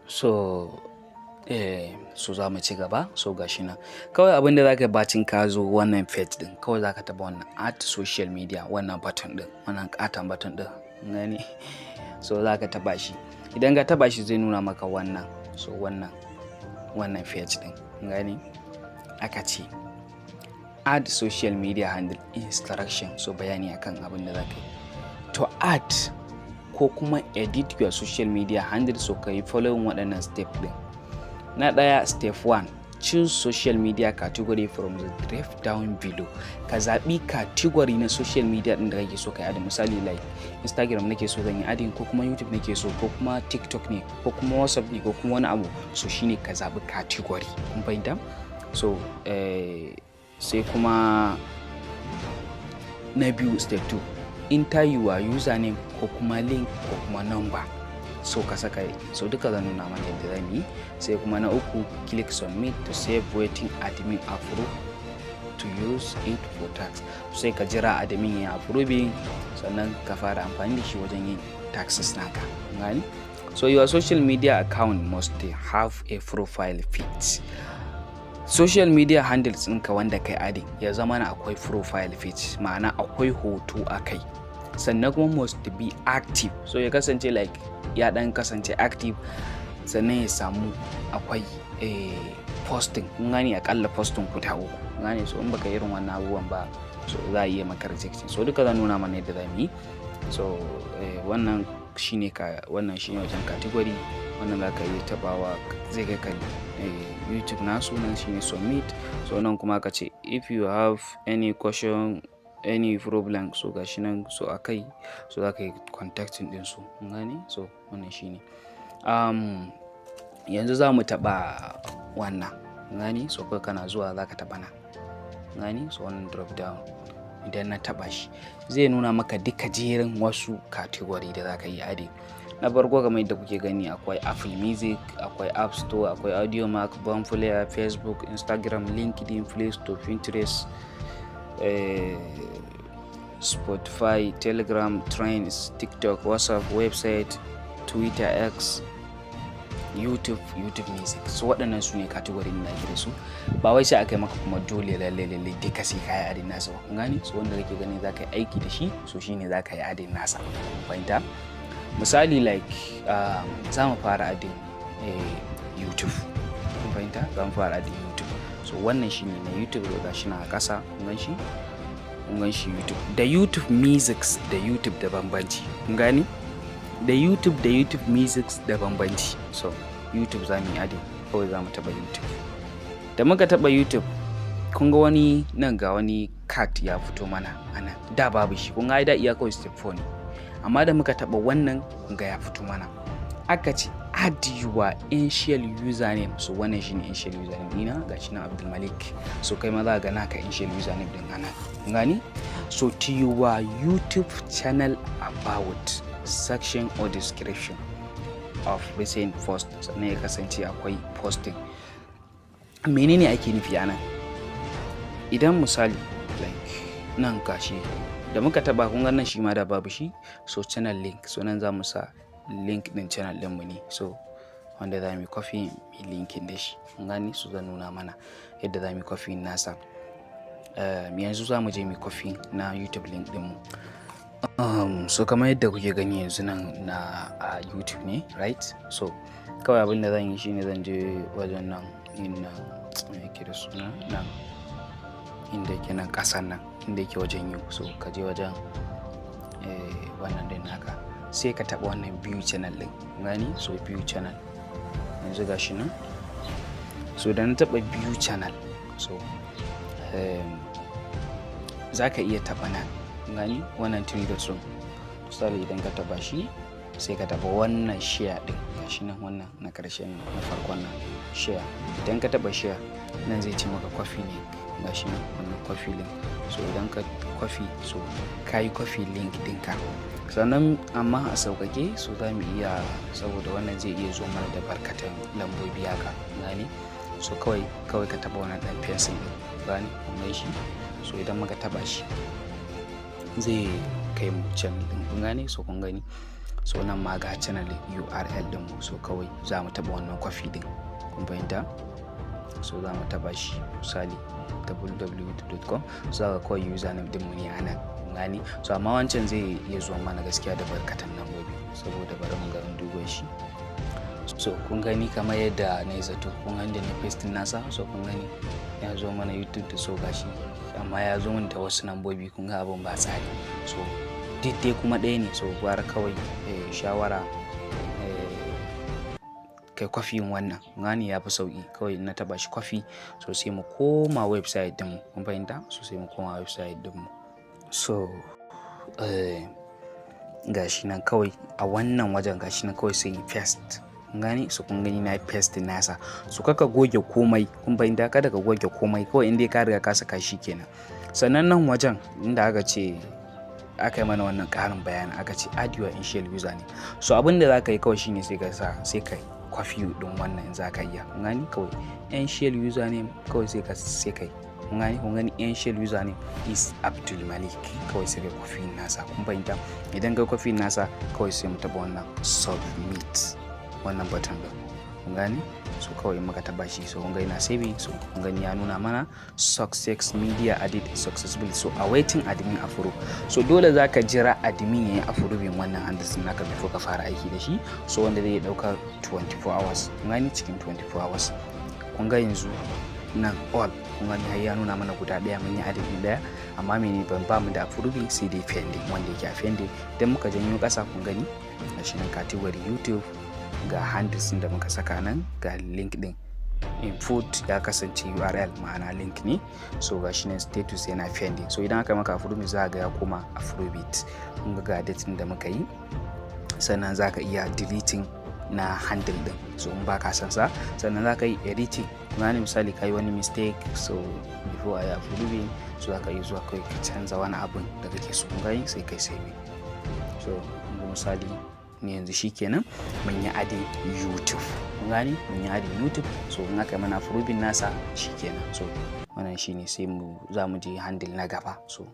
So so za mu ci gaba. So gashi nan kawai abin da zaka bacin ka zo wannan page din, kawai zaka taba wannan add social media, wannan button din, wannan katon button din gani. So zaka taba shi, idan ka taba shi zai nuna maka wannan, so wannan page din gani aka ce add social media handle instruction, so bayani akan abin da zaka yi to add ko kuma edit your social media handle. So ka yi following waɗannan step din. Na ɗaya, step 1, choose social media category from the drop down below. Ka zaɓi category na social media ɗin da kake so ka yi adin. Misali like Instagram nake so zan yi adin, ko kuma YouTube nake so, ko kuma TikTok ne, ko kuma WhatsApp ne, ko kuma wani abu. So shine ka zaɓi category. Kun fahimta? So sai kuma na biyu, step 2, enter your username ko kuma link ko kuma number. So ka saka, so duka zan nuna mana yadda zamu yi. Sai kuma na uku, click submit to save waiting admin approve to use it for tax. Sai ka jira admin ya approve sannan ka fara amfani da shi wajen yin taxes naka gani. So your social media account must have a profile pic. Social media handles ɗinka wanda kai adin ya zama na akwai profile pic, ma'ana akwai hoto a kai, sannan kuma must be active. So ya kasance like ya dan kasance active, sannan ya samu akwai posting gani, akalla posting guda uku gani. So in baka irin wannan abubuwan ba, so za a iya maka rejection. So duka zan nuna mana yadda zamu yi. So wannan shine wajen category. Wannan zaka yi tabawa zai kai ka YouTube nasu, nan shine submit. So nan kuma ka ce if you have any question, any problem, so gashi nan, so akai, so zaka yi contacting din su gani. So wannan shine yanzu za mu taba wannan gani. So kai kana zuwa zaka taba nan gani. So wannan drop down, idan na taba shi zai nuna maka duka jerin wasu category da zaka yi adin. Na farko kamar yadda kuke gani, akwai Apple Music, akwai App Store, akwai Audiomack, Boomplayer, Facebook, Instagram, LinkedIn, Play Store, Pinterest, Spotify, Telegram, Trends, TikTok, WhatsApp, website, Twitter, X, YouTube Music. So waɗannan su ne category da ake da su. Ba wai sai aka yi maka kuma dole lalle duka sai ka yi adin nasa ba gani. So wanda kake gani zaka yi aiki da shi, so shine zaka yi adin nasa. Fahimta? Misali like za mu fara adin YouTube. Kun fahimta? Za mu fara adin YouTube. So wannan shine na YouTube da gashi na a ƙasa. Kun gan shi YouTube. Da YouTube Musics da YouTube da bambanci. Kun gani? Da YouTube Musics da bambanci. So YouTube za mu yi adin, kawai za mu taɓa YouTube. Da muka taɓa YouTube, kun ga wani nan, ga wani card ya fito mana anan. Da babu shi. Kun ga da iya kawai step 4 ne. Amma da muka taba wannan, kun ga ya fito mana. Aka ce add your initial username. So wannan shine initial username dina, gashi nan Abdul Malik. So kai ma za ka ga naka initial username din anan. Kun gani? So to your YouTube channel about section or description of recent post, sannan ya kasance akwai posting. Menene ake nufi anan? Idan misali like nan gashi da muka taba, kun ga nan shi ma da babu shi. So channel link, so nan za mu sa link din channel din mu ne, so wanda za mu copy linkin da shi. Kun gani? So zan nuna mana yadda za mu copy nasa. Yanzu za mu je mu copy na YouTube link din mu. So kamar yadda kuke gani yanzu nan na YouTube ne, right? So kawai abin da zan yi shine zan je wajen nan inda yake da suna nan, inda yake nan kasan nan, inda yake wajen you. So ka je wajen wannan din naka, sai ka taba wannan view channel din gani. So view channel yanzu gashi nan. So da na taba view channel, so zaka iya taba nan gani, wannan three dots din. Misali idan ka taba shi, sai ka taba wannan share din gashi nan, wannan na karshen na farkon nan share. Idan ka taba share nan zai ce maka copy ne gashi nan, wannan copy link. So idan ka copy, so ka yi copy link ɗinka. Sannan amma a sauƙaƙe, so za mu iya, saboda wannan zai iya zo mana da barkatan lambobi haka gani. So kawai ka taba wannan ɗan pencil ɗin gani, kun shi. So idan muka taba shi zai kai mu channel ɗin, kun gane. So kun gani, so nan ma ga channel URL din mu, so kawai za mu taba wannan kwafi din, kun fahimta. So za mu taba shi misali www.com, so za ka kawai username din mu ne anan gani. So amma wancan zai iya zuwa mana gaskiya da barkatan lambobi, saboda bari mu ga dubo shi. So kun gani kamar yadda na yi zato, kun gani da na paste nasa, so kun gani ya zo mana YouTube da so gashi, amma ya zo min da wasu lambobi, kun ga abin ba tsari. So dai kuma ɗaya ne, so gwara kawai shawara kai kwafi wannan gani ya fi sauki. Kawai na taba shi kwafi, so sai mu koma website din mu, kun fahimta. So sai mu koma website din mu, so gashi nan kawai a wannan wajen gashi nan kawai sai yi paste gani. So kun gani na paste nasa, so kaka goge komai, kun fahimta, kada ka goge komai, kawai inda ka riga ka saka shi kenan. Sannan nan wajen inda aka ce aka yi mana wannan karin bayani, aka ce add your initial username. So abin da zaka yi kawai shine sai ka sa, sai kai kwafi din wannan zaka iya gani. Kawai initial username kawai sai kai gani. Kun gani initial username is Abdul Malik, kawai sai kai kwafi nasa, kun fahimta. Idan kai kwafi nasa kawai sai mu taba wannan submit, wannan button din, kun gani. So kawai muka taba shi, so kun ga ina saving. So kun gani ya nuna mana success media added successfully, so awaiting admin approve. So dole zaka jira admin yayi approving wannan handles naka before ka fara aiki da shi, so wanda zai dauka 24 hours, kun gani, cikin 24 hours. Kun ga yanzu nan all, kun gani har ya nuna mana guda daya, mun yi adadin daya, amma mene ban ba mu da approving, sai dai pending, wanda yake a pending. Idan muka janyo kasa, kun gani gashi nan category YouTube, ga handles da muka saka nan, ga link din input ya kasance URL, ma'ana link ne. So gashi nan status yana pending, so idan aka maka approve za ga ya koma approve it. Kun ga date da muka yi, sannan zaka iya deleting na handle din, so in baka san sa. Sannan zaka yi editing, kuma misali kai wani mistake, so before I approve, so zaka yi zuwa kai ka canza wani abun da kake so, kun sai kai save. So misali ne yanzu shikenan mun yi adin YouTube, kun gani mun yi adin YouTube. So in aka mana approving nasa shikenan. So wannan shine, sai za mu je handle na gaba. So